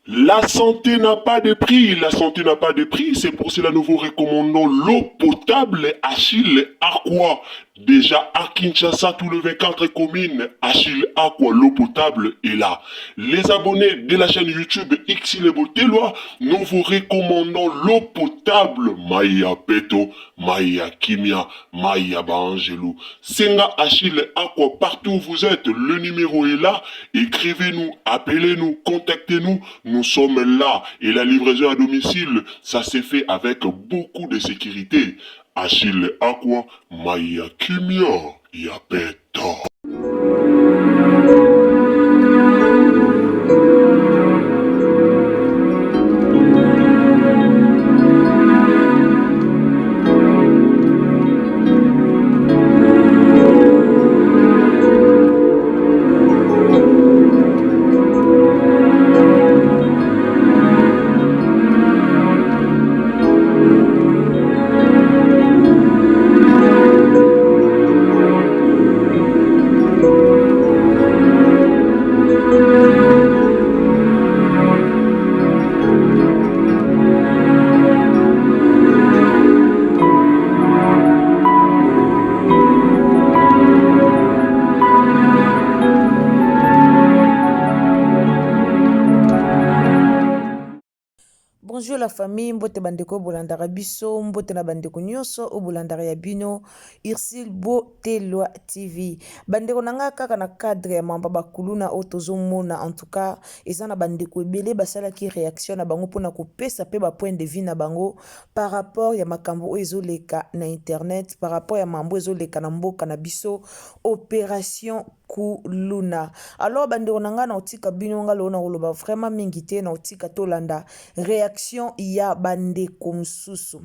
La santé n'a pas de prix, la santé n'a pas de prix, c'est pour cela que nous vous recommandons l'eau potable Achille Aqua. Déjà à Kinshasa, tous les 24 communes, Achille Aqua, l'eau potable est là. Les abonnés de la chaîne YouTube Xile Botelwa, nous vous recommandons l'eau potable Maya Peto, Maya Kimia, Maya Bangelou. Senga Achille Aqua, partout où vous êtes, le numéro est là. Écrivez-nous, appelez-nous, contactez-nous. Nous sommes là et la livraison à domicile, ça s'est fait avec beaucoup de sécurité. Achille Aqua, Maya Kimia, Yapeta. Bonjour la famille, mbote bandeko bolandaka biso, mbote na bandeko nyonso o bolandaka ya bino, Irsil Botelwa TV. Bandeko nanga kaka na cadre ya mamba bakuluna o tozomona, en tout cas, eza na bandeko ebele basala ki réaction na bango pona kopesa pe ba point de vue na bango par rapport ya makambo ezoleka na internet, par rapport ya mambo ezoleka na mboka na biso, opération Kuluna. Alors bandeko nanga na otika bino nga lo na koloba vraiment mingi te na otika tolanda réaction ya bandeko msusu.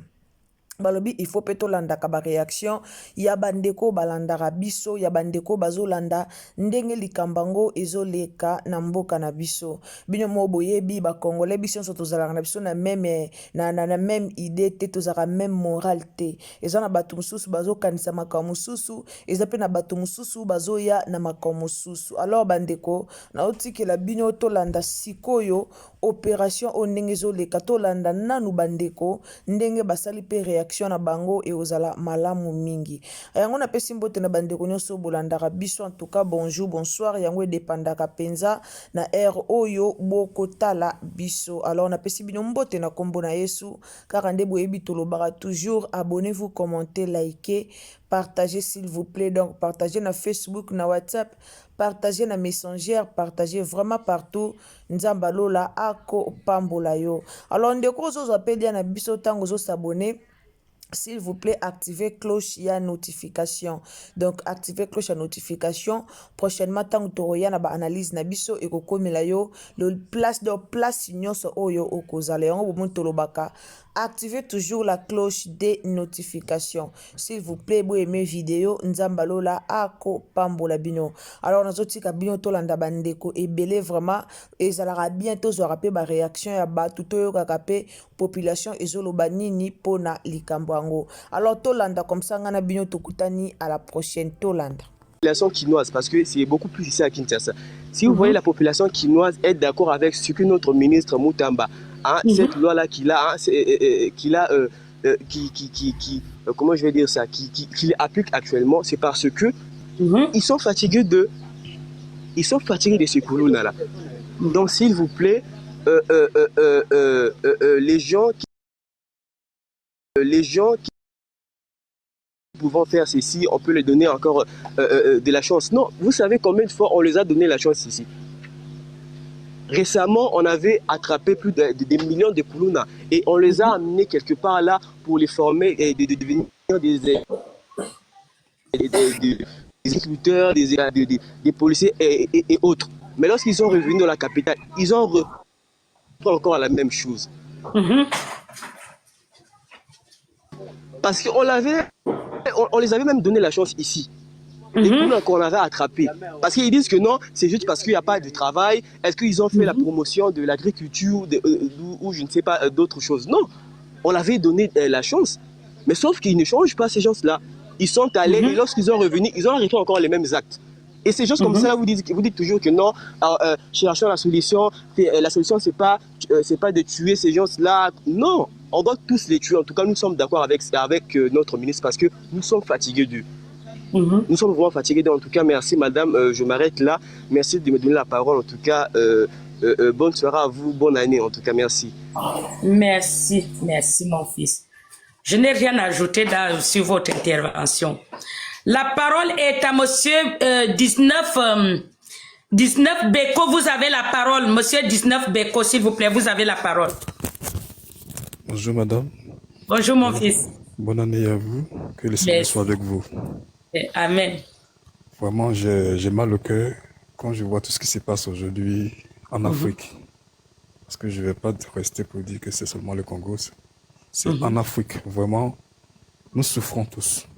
Balobi il faut peto landa ka ba réaction ya bandeko balandaka biso ya bandeko bazolanda ndenge likambango ezoleka na mboka na biso bino mo boyebi ba congolais biso so tozalaka na biso na même na même idée te tozaka même morale te eza na bato mususu bazokanisa makambo mususu eza pe na bato mususu bazoya na makambo mususu. Alors bandeko na otikela bino tolanda sikoyo opération o ndenge ezoleka tolanda nanu bandeko ndenge basali pe réaction na bango et ozala malamu mingi. Yango na pesi mbote na bandeko nyonso bolandaka biso, en tout cas bonjour bonsoir yango edepandaka penza na air oyo bokotala biso. Alors na pesi bino mbote na kombo na Yesu kaka nde boyebi tolobaka toujours abonnez-vous, commentez, likez, partagez s'il vous plaît. Donc partagez na Facebook, na WhatsApp, partagez na Messenger, partagez vraiment partout. Nzamba lola ako pambola yo. Alors ndeko zo appeli na biso tango zo s'abonner. S'il vous plaît, activez cloche ya notification. Donc, activez cloche ya notification. Prochainement, tant que tu na ba analyse na biso et kokomela yo, le place de place nyonso oyo okozale yango bomontolobaka. Activez toujours la cloche des notifications. S'il vous plaît, vous aimez vidéo, nzamba lola ako pambola bino. Alors, nazotika bino tolanda bandeko ebele vraiment ezalaka bientôt zo rapé ba réaction ya ba tuto kakape population ezoloba nini pona likambo ango. Alors tolanda comme ça ngana bino tokutani à la prochaine tolanda. Population quinoise, parce que c'est beaucoup plus ici à Kinshasa. Si vous voyez la population quinoise être d'accord avec ce que notre ministre Moutamba, hein, cette loi-là qu'il a, hein, comment je vais dire ça, qu'il applique actuellement, c'est parce que ils sont fatigués de ces colons-là. Donc s'il vous plaît, les gens qui pouvons faire ceci, on peut les donner encore de la chance. Non, vous savez combien de fois on les a donné la chance ici. Récemment, on avait attrapé plus de millions de Kuluna et on les a amenés quelque part là pour les former et de devenir des agriculteurs, des policiers et autres. Mais lorsqu'ils sont revenus dans la capitale, ils ont repris encore la même chose. Parce qu'on les avait même donné la chance ici. Les Kuluna qu'on avait attrapés. Parce qu'ils disent que non, c'est juste parce qu'il n'y a pas de travail. Est-ce qu'ils ont fait la promotion de l'agriculture ou je ne sais pas d'autres choses? Non, on avait donné la chance. Mais sauf qu'ils ne changent pas ces gens-là. Ils sont allés et lorsqu'ils sont revenus, ils ont arrêté encore les mêmes actes. Et c'est juste comme ça, là, vous dites toujours que non, cherchons la solution. La solution, c'est pas de tuer ces gens-là. Non, on doit tous les tuer. En tout cas, nous sommes d'accord avec notre ministre parce que nous sommes fatigués d'eux. Nous sommes vraiment fatigués d'eux. En tout cas, merci, madame. Je m'arrête là. Merci de me donner la parole. En tout cas, bonne soirée à vous. Bonne année. En tout cas, merci. Merci, mon fils. Je n'ai rien à ajouter sur votre intervention. La parole est à monsieur 19 Beko. Vous avez la parole. Monsieur 19 Beko, s'il vous plaît, vous avez la parole. Bonjour madame. Bonjour mon fils. Bonne année à vous. Que le Seigneur soit avec vous. Amen. Vraiment, j'ai mal au cœur quand je vois tout ce qui se passe aujourd'hui en Afrique. Parce que je ne vais pas rester pour dire que c'est seulement le Congo. C'est en Afrique. Vraiment, nous souffrons tous.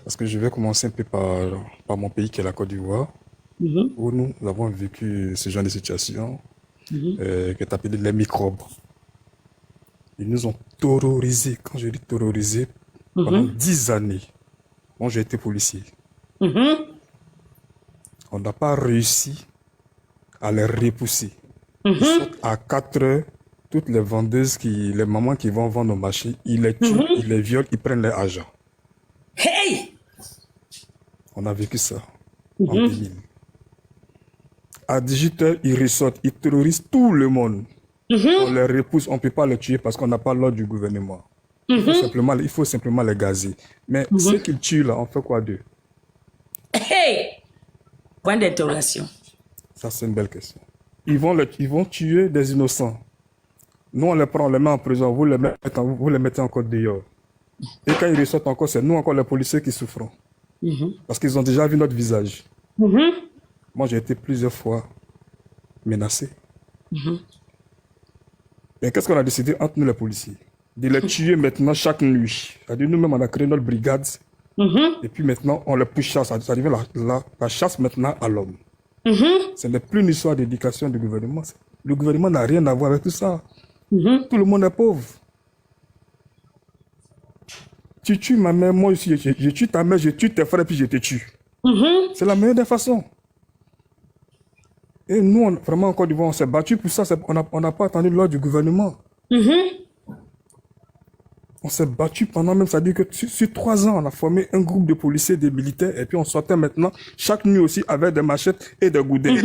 Parce que je vais commencer un peu par mon pays qui est la Côte d'Ivoire, où nous avons vécu ce genre de situation qui est appelé les microbes. Ils nous ont terrorisés. Quand je dis terrorisés, pendant 10 années. Moi, j'ai été policier. On n'a pas réussi à les repousser. Ils sortent à 4 heures, toutes les vendeuses, les mamans qui vont vendre au marché, ils les tuent, ils les violent, ils prennent leur argent. Hey! On a vécu ça en 2000. À 18 heures, ils ressortent, ils terrorisent tout le monde. On les repousse, on ne peut pas les tuer parce qu'on n'a pas l'ordre du gouvernement. Il faut simplement les gazer. Mais ceux qu'ils tuent là, on fait quoi d'eux? Hey! Point d'interrogation. Ça, c'est une belle question. Ils vont tuer des innocents. Nous, on les prend, on les met en prison, vous les mettez encore dehors. Et quand ils ressortent encore, c'est nous encore les policiers qui souffrons. Parce qu'ils ont déjà vu notre visage. Moi, j'ai été plusieurs fois menacé. Mais qu'est-ce qu'on a décidé entre nous les policiers? De les tuer maintenant chaque nuit. C'est-à-dire nous-mêmes, on a créé notre brigade. Et puis maintenant, on les pousse chasse. Ça devient la chasse maintenant à l'homme. Ce n'est plus une histoire d'éducation du gouvernement. Le gouvernement n'a rien à voir avec tout ça. Tout le monde est pauvre. Tu tues ma mère, moi aussi, je tue ta mère, je tue tes frères, puis je te tue. C'est la meilleure des façons. Et nous, vraiment, en Côte d'Ivoire, on s'est battu pour ça. On n'a pas attendu l'ordre du gouvernement. On s'est battu pendant même, ça dit que sur 3 ans, on a formé un groupe de policiers, des militaires, et puis on sortait maintenant, chaque nuit aussi, avec des machettes et des goudins.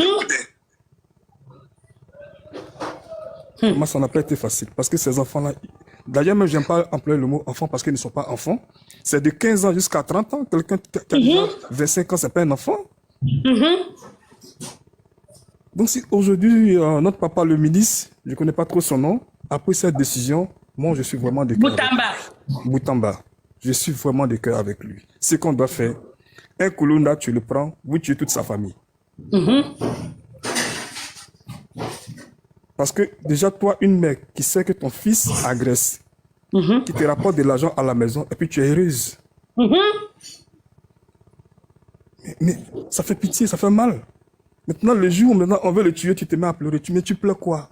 Moi, ça n'a pas été facile, parce que ces enfants-là, d'ailleurs, même, je n'aime pas employer le mot enfant, parce qu'ils ne sont pas enfants. C'est de 15 ans jusqu'à 30 ans. Quelqu'un qui a déjà 25 ans, ce n'est pas un enfant. Donc, si aujourd'hui, notre papa, le ministre, je ne connais pas trop son nom, a pris cette décision, moi, je suis vraiment de cœur. Boutamba. Je suis vraiment de cœur avec lui. Ce qu'on doit faire, un Kulunda, tu le prends, vous tuez toute sa famille. Parce que déjà, toi, une mère qui sait que ton fils agresse, qui te rapporte de l'argent à la maison, et puis tu es heureuse. Mais ça fait pitié, ça fait mal. Maintenant, le jour où maintenant on veut le tuer, tu te mets à pleurer. Mais tu pleures quoi?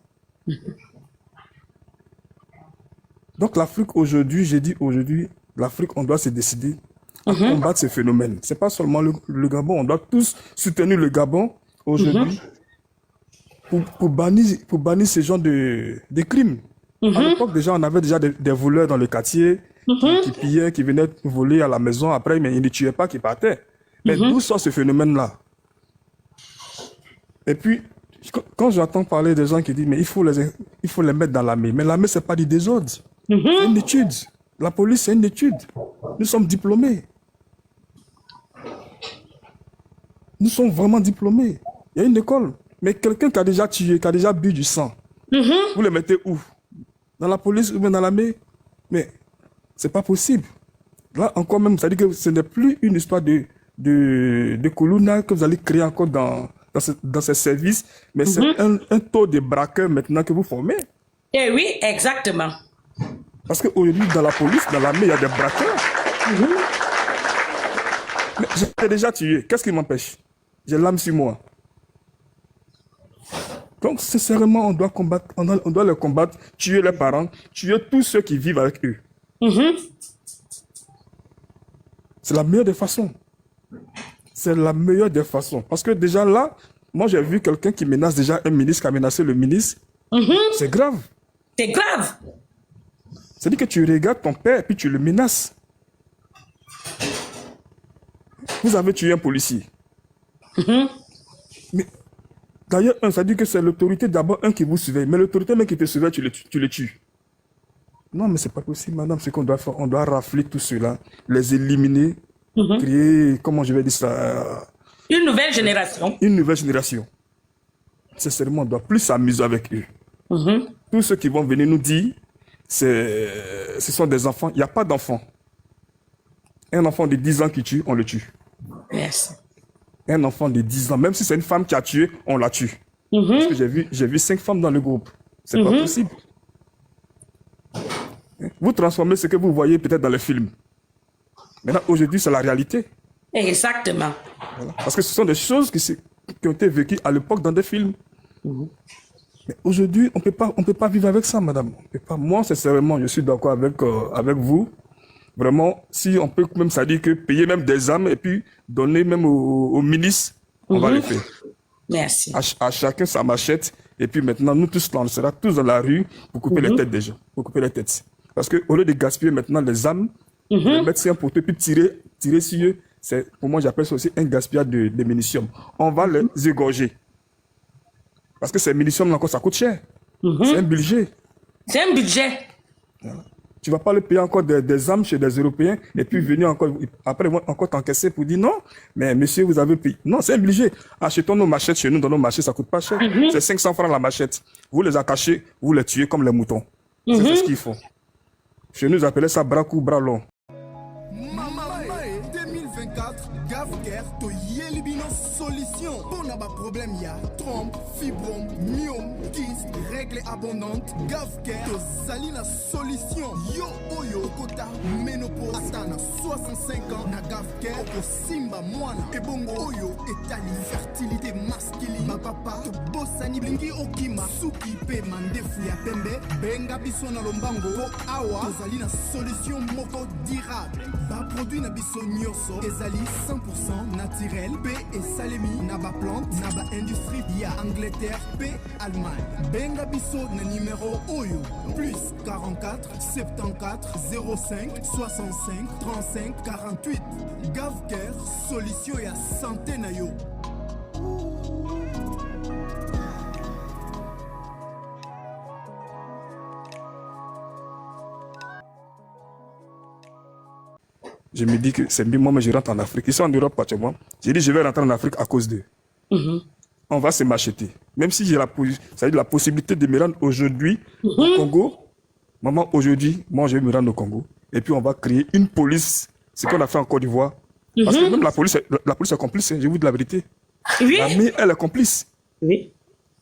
Donc l'Afrique aujourd'hui, j'ai dit aujourd'hui, l'Afrique, on doit se décider à combattre ce phénomène. Ce n'est pas seulement le Gabon, on doit tous soutenir le Gabon aujourd'hui pour bannir ce genre de crimes. À l'époque, déjà, on avait déjà des voleurs dans le quartier qui pillaient, qui venaient voler à la maison après, mais ils ne tuaient pas, qui partaient. Mais d'où sort ce phénomène-là? Et puis, quand j'entends parler des gens qui disent, mais il faut les mettre dans l'armée. Mais l'armée, ce n'est pas du désordre. C'est une étude. La police, c'est une étude. Nous sommes diplômés. Nous sommes vraiment diplômés. Il y a une école. Mais quelqu'un qui a déjà tué, qui a déjà bu du sang, vous le mettez où? Dans la police ou bien dans l'armée? Mais c'est pas possible. Là, encore même, ça dit que ce n'est plus une histoire de Kuluna que vous allez créer encore dans ces services, mais c'est un taux de braqueurs maintenant que vous formez. Eh oui, exactement. Parce qu'aujourd'hui, dans la police, dans l'armée, il y a des braqueurs. Mais j'ai déjà tué. Qu'est-ce qui m'empêche? J'ai l'âme sur moi. Donc, sincèrement, on doit combattre, on doit les combattre, tuer les parents, tuer tous ceux qui vivent avec eux. C'est la meilleure des façons. C'est la meilleure des façons. Parce que déjà là, moi j'ai vu quelqu'un qui menace déjà un ministre, qui a menacé le ministre. C'est grave. C'est grave. C'est-à-dire que tu regardes ton père et puis tu le menaces. Vous avez tué un policier. Mais d'ailleurs, ça dit que c'est l'autorité d'abord, qui vous surveille. Mais l'autorité même qui te surveille, tu le tues. Non, mais c'est pas possible, madame. Ce qu'on doit faire, on doit rafler tout cela, les éliminer, créer, comment je vais dire ça, une nouvelle génération. Une nouvelle génération. Sincèrement, on doit plus s'amuser avec eux. Tous ceux qui vont venir nous dire, ce sont des enfants. Il n'y a pas d'enfants. Un enfant de 10 ans qui tue, on le tue. Merci. Un enfant de 10 ans, même si c'est une femme qui a tué, on la tue. Parce que j'ai vu 5 femmes dans le groupe. C'est pas possible. Vous transformez ce que vous voyez peut-être dans les films. Maintenant, aujourd'hui, c'est la réalité. Exactement. Voilà. Parce que ce sont des choses qui ont été vécues à l'époque dans des films. Mais aujourd'hui, on peut pas vivre avec ça, madame. On peut pas. Moi, sincèrement, je suis d'accord avec vous. Vraiment, si on peut même, ça dit que payer même des âmes et puis donner même aux ministres, on va le faire. Merci. À chacun sa machette. Et puis maintenant, nous tous, on sera tous dans la rue pour couper les têtes des gens. Pour couper les têtes. Parce qu'au lieu de gaspiller maintenant les âmes, les mettre sur un poteau, puis tirer sur eux, pour moi, j'appelle ça aussi un gaspillage de munitions. On va les égorger. Parce que ces munitions, encore, ça coûte cher. C'est un budget. C'est un budget. Voilà. Tu ne vas pas le payer encore des armes chez des Européens et puis venir encore, après, ils vont encore t'encaisser pour dire non, mais monsieur, vous avez payé. Non, c'est un budget. Achetons nos machettes chez nous, dans nos marchés, ça ne coûte pas cher. C'est 500 francs la machette. Vous les accachez, vous les tuez comme les moutons. C'est ce qu'il faut. Chez nous, ils appelaient ça bras court, bras long. 2024, Gavker, to Yelibino solution. Pour n'a pas problème, y a trompe, fibrome, myome, kyste, règles abondantes. Gavker, to Zalina solution. Yo, oyo, kota, ménopause, atana 65 ans. Na Gavker, oko simba moana. Et bongo, oyo, etali, fertilité masculine. Ma papa, to bossani blingi okima. Suki, pe, mandefu ya pembe. Benga biso na lombango. Po awa, to Zalina solution moko durable. Ba produit na biso nyoso. Ezali 100% naturel. P et salemi. Naba plante. Naba industrie. Ya Angleterre. P Allemagne. Benga biso na numéro Oyo. Plus 44 74 05 65 35 48. Gavker. Solution ya santé na yo. Je me dis que c'est mieux, moi, mais je rentre en Afrique. Ils sont en Europe, pratiquement. J'ai dit, je vais rentrer en Afrique à cause d'eux. On va se m'acheter. Même si j'ai la possibilité de me rendre aujourd'hui au Congo. Maman, aujourd'hui, moi, je vais me rendre au Congo. Et puis, on va créer une police. Ce qu'on a fait en Côte d'Ivoire. Parce que même la police est complice, hein, je vous dis la vérité. Oui. L'armée, elle est complice. Oui.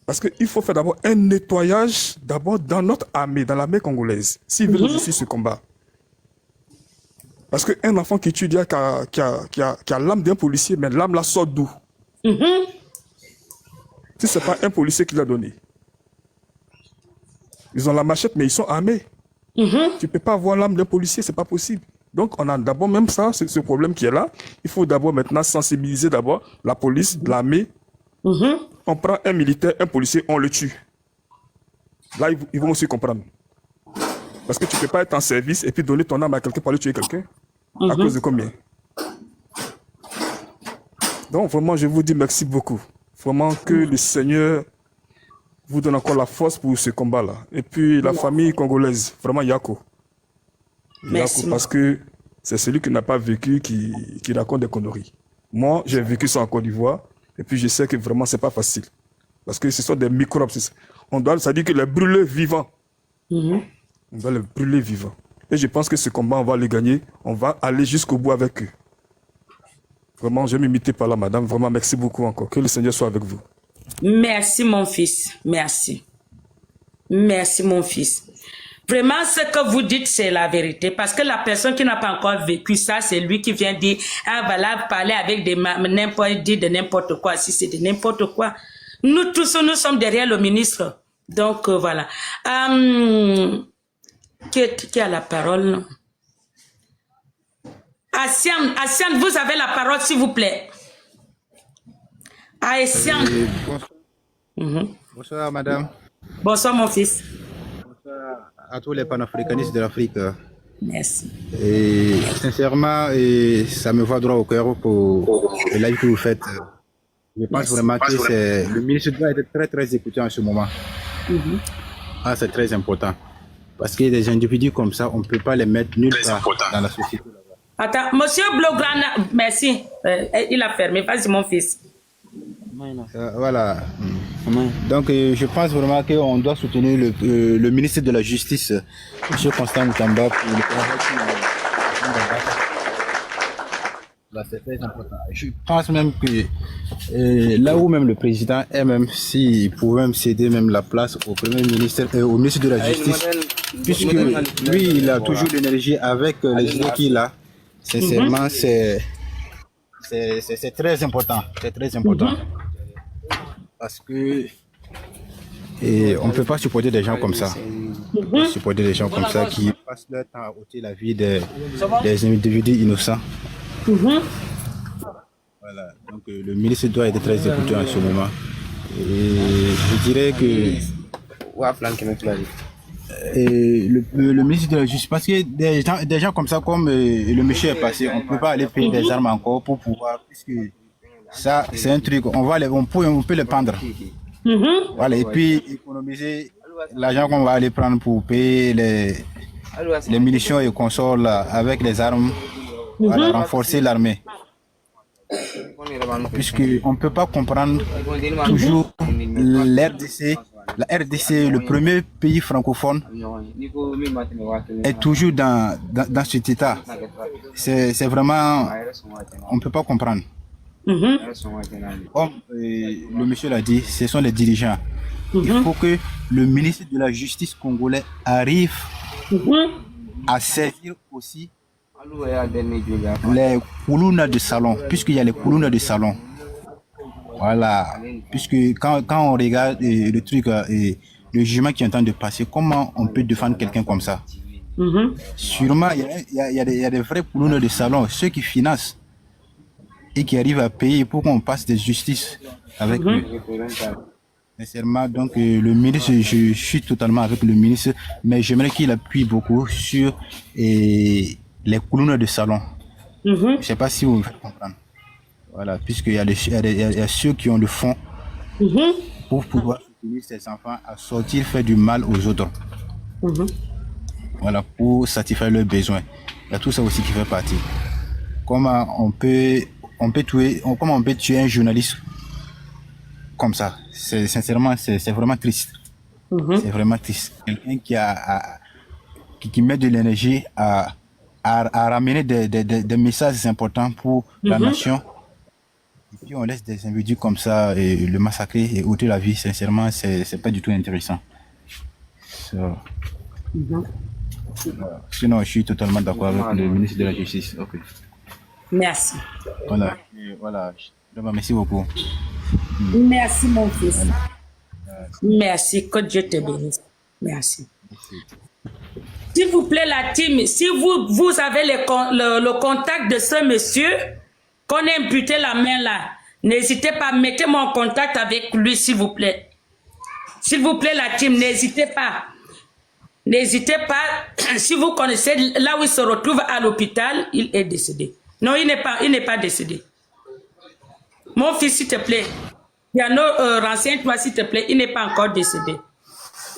Parce qu'il faut faire d'abord un nettoyage d'abord dans notre armée, dans l'armée congolaise. S'ils veulent réussir ce combat. Parce qu'un enfant qui tue, qui a l'âme d'un policier, mais l'âme la sort d'où? Si ce n'est pas un policier qui l'a donné. Ils ont la machette, mais ils sont armés. Tu ne peux pas avoir l'âme d'un policier, ce n'est pas possible. Donc, on a d'abord même ça, ce problème qui est là. Il faut d'abord maintenant sensibiliser d'abord la police, l'armée. On prend un militaire, un policier, on le tue. Là, ils vont aussi comprendre. Parce que tu ne peux pas être en service et puis donner ton âme à quelqu'un pour aller tuer quelqu'un. À cause de combien? Donc, vraiment, je vous dis merci beaucoup. Vraiment que le Seigneur vous donne encore la force pour ce combat-là. Et puis, la famille congolaise, vraiment Yako. Yako, parce que c'est celui qui n'a pas vécu qui raconte des conneries. Moi, j'ai vécu ça en Côte d'Ivoire. Et puis, je sais que vraiment, ce n'est pas facile. Parce que ce sont des microbes. Ça dit que les brûlés vivants. On va les brûler vivants. Et je pense que ce combat, on va le gagner. On va aller jusqu'au bout avec eux. Vraiment, je vais m'imiter par là, madame. Vraiment, merci beaucoup encore. Que le Seigneur soit avec vous. Merci, mon fils. Merci. Merci, mon fils. Vraiment, ce que vous dites, c'est la vérité. Parce que la personne qui n'a pas encore vécu ça, c'est lui qui vient dire, ah, voilà, parler avec dire de n'importe quoi. Si c'est de n'importe quoi. Nous tous, nous sommes derrière le ministre. Donc, voilà. Qui a la parole? Asiane, vous avez la parole, s'il vous plaît. Haïtien. Bonsoir, bonsoir, madame. Bonsoir, mon fils. Bonsoir à tous les panafricanistes de l'Afrique. Merci. Et sincèrement, ça me va droit au cœur pour le live que vous faites. Je pense vraiment que le ministre doit être très très écouté en ce moment. Ah, c'est très important. Parce que des individus comme ça, on ne peut pas les mettre nulle part dans la société. Attends, monsieur Blograna, merci. Il a fermé. Vas-y, mon fils. Voilà. Donc, je pense vraiment qu'on doit soutenir le ministre de la Justice, M. Constant Moutamba, pour le travail qu'il a. Là, c'est très important. Je pense même que là où même le président est, même s'il pouvait même céder même la place au Premier ministre, au ministre de la Justice, puisque lui, il a toujours l'énergie avec les idées qu'il a. Sincèrement, c'est très important. C'est très important. Parce que on ne peut pas supporter des gens comme ça. On peut pas supporter des gens comme ça qui passent leur temps à ôter la vie des individus innocents. Voilà. Donc le ministre doit être très écouté en ce moment. Et je dirais que le ministre de la Justice, parce que des gens comme ça, comme le monsieur est passé, on ne peut pas aller payer des armes encore pour pouvoir, puisque ça, c'est un truc, on peut le prendre. Voilà, et puis économiser l'argent qu'on va aller prendre pour payer les munitions et consoles avec les armes, voilà, renforcer l'armée. Puisqu'on ne peut pas comprendre toujours l'RDC. La RDC, le premier pays francophone, est toujours dans cet état. C'est vraiment, on ne peut pas comprendre. Comme le monsieur l'a dit, ce sont les dirigeants. Il faut que le ministre de la Justice congolais arrive à saisir aussi les koulouna de salon, puisqu'il y a les koulouna de salon. Voilà, puisque quand on regarde le truc, le jugement qui est en train de passer, comment on peut défendre quelqu'un comme ça? Sûrement, il y a des vrais koulouna de salon, ceux qui financent et qui arrivent à payer pour qu'on passe des justices avec eux. Sincèrement, donc le ministre, je suis totalement avec le ministre, mais j'aimerais qu'il appuie beaucoup sur les koulouna de salon. Je ne sais pas si vous me faites comprendre. Voilà, puisqu'il y a ceux qui ont le fond pour pouvoir soutenir ces enfants à sortir faire du mal aux autres. Voilà, pour satisfaire leurs besoins. Il y a tout ça aussi qui fait partie. Comment on peut tuer un journaliste comme ça? Sincèrement, c'est vraiment triste. C'est vraiment triste. Quelqu'un qui met de l'énergie à ramener des messages importants pour la nation. Et puis on laisse des individus comme ça et le massacrer et ôter la vie. Sincèrement, c'est pas du tout intéressant. Sinon, je suis totalement d'accord avec le ministre de la Justice. Okay. Merci. Voilà. Merci beaucoup. Merci, mon fils. Merci. Que Dieu te bénisse. Merci. S'il vous plaît, la team, si vous avez le contact de ce monsieur, qu'on ait imputé la main là, n'hésitez pas, mettez-moi en contact avec lui, s'il vous plaît. S'il vous plaît, la team, n'hésitez pas. N'hésitez pas, si vous connaissez là où il se retrouve à l'hôpital, il est décédé. Non, il n'est pas décédé. Mon fils, s'il te plaît, Piano, renseigne-toi, s'il te plaît, il n'est pas encore décédé.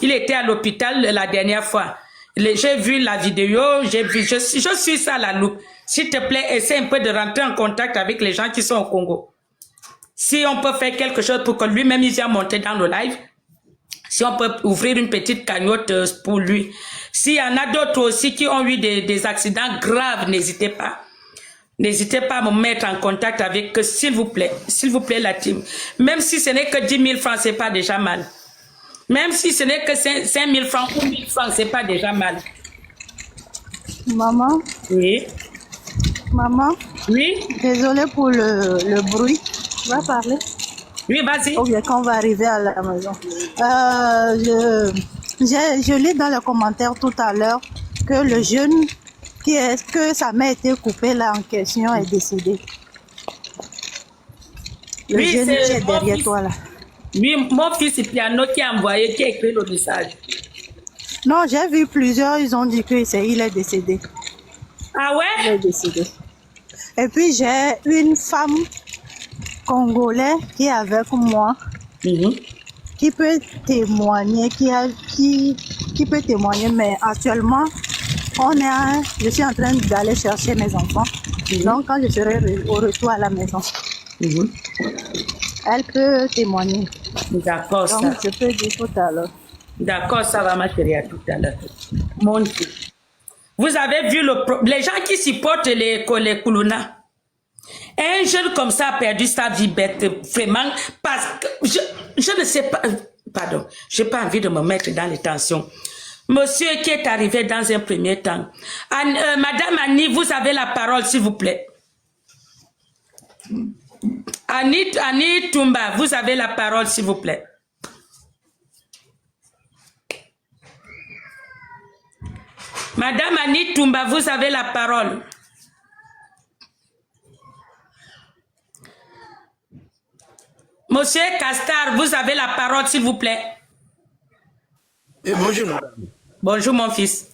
Il était à l'hôpital la dernière fois. J'ai vu la vidéo, je suis ça à la loupe. S'il te plaît, essaie un peu de rentrer en contact avec les gens qui sont au Congo. Si on peut faire quelque chose pour que lui-même il vienne monter dans le live, si on peut ouvrir une petite cagnotte pour lui. S'il y en a d'autres aussi qui ont eu des accidents graves, n'hésitez pas. N'hésitez pas à me mettre en contact avec eux, s'il vous plaît, la team. Même si ce n'est que 10 000 francs, c'est pas déjà mal. Même si ce n'est que 5 000 francs ou 1 000 francs, c'est pas déjà mal. Maman? Oui. Maman? Oui. Désolée pour le bruit. Tu vas parler? Oui, vas-y. Ou bien quand on va arriver à la maison. Je lis dans les commentaires tout à l'heure que le jeune que sa mère a été coupée là en question est décédé. Le Oui, jeune qui c'est est mon derrière fils. toi là. Oui, mon fils Piano qui a envoyé, qui a écrit le message. Non, j'ai vu plusieurs, ils ont dit que il est décédé. Ah Il ouais? est décédé. Et puis j'ai une femme congolaise qui est avec moi, Mhm. qui peut témoigner, qui peut témoigner, mais actuellement, je suis en train d'aller chercher mes enfants. Donc quand je serai au retour à la maison, Mhm. elle peut témoigner. D'accord, Donc ça. je peux dire tout à l'heure. D'accord, ça va, ma chérie, à tout à l'heure. Mon Dieu. Vous avez vu les gens qui supportent les Kuluna. Un jeune comme ça a perdu sa vie bête, vraiment, parce que je ne sais pas, pardon, je n'ai pas envie de me mettre dans les tensions. Monsieur qui est arrivé dans un premier temps. Madame Annie, vous avez la parole, s'il vous plaît. Annie Toumba, vous avez la parole, s'il vous plaît. Madame Annie Toumba, vous avez la parole. Monsieur Castar, vous avez la parole, s'il vous plaît. Bonjour, madame. Bonjour, mon fils.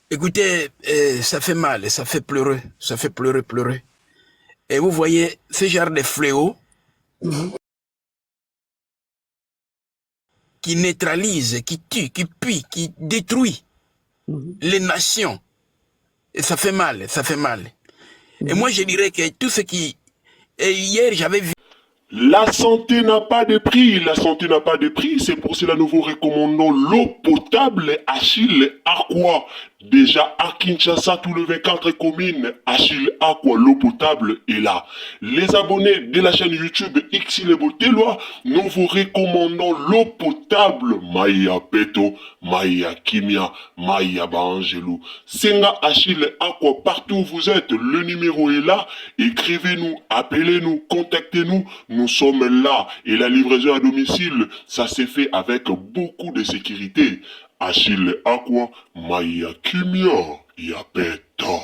Écoutez, ça fait mal, ça fait pleurer, pleurer. Et vous voyez, ce genre de fléau qui neutralise, qui tue, qui pille, qui détruit les nations. Et ça fait mal, ça fait mal. Et moi, je dirais que tout ce qui... Et hier, j'avais vu... La santé n'a pas de prix, la santé n'a pas de prix, c'est pour cela nous vous recommandons l'eau potable Achille Aqua. Déjà à Kinshasa, tous les 24 communes, Achille Aqua, l'eau potable est là. Les abonnés de la chaîne YouTube Ixile Botelwa, nous vous recommandons l'eau potable Maya Peto, Maya Kimia, Maya Bangelou. Senga Achille Aqua, partout où vous êtes, le numéro est là. Écrivez-nous, appelez-nous, contactez-nous. Nous sommes là et la livraison à domicile, ça s'est fait avec beaucoup de sécurité. Achille Aqua, Maya Kimia, Yapeto.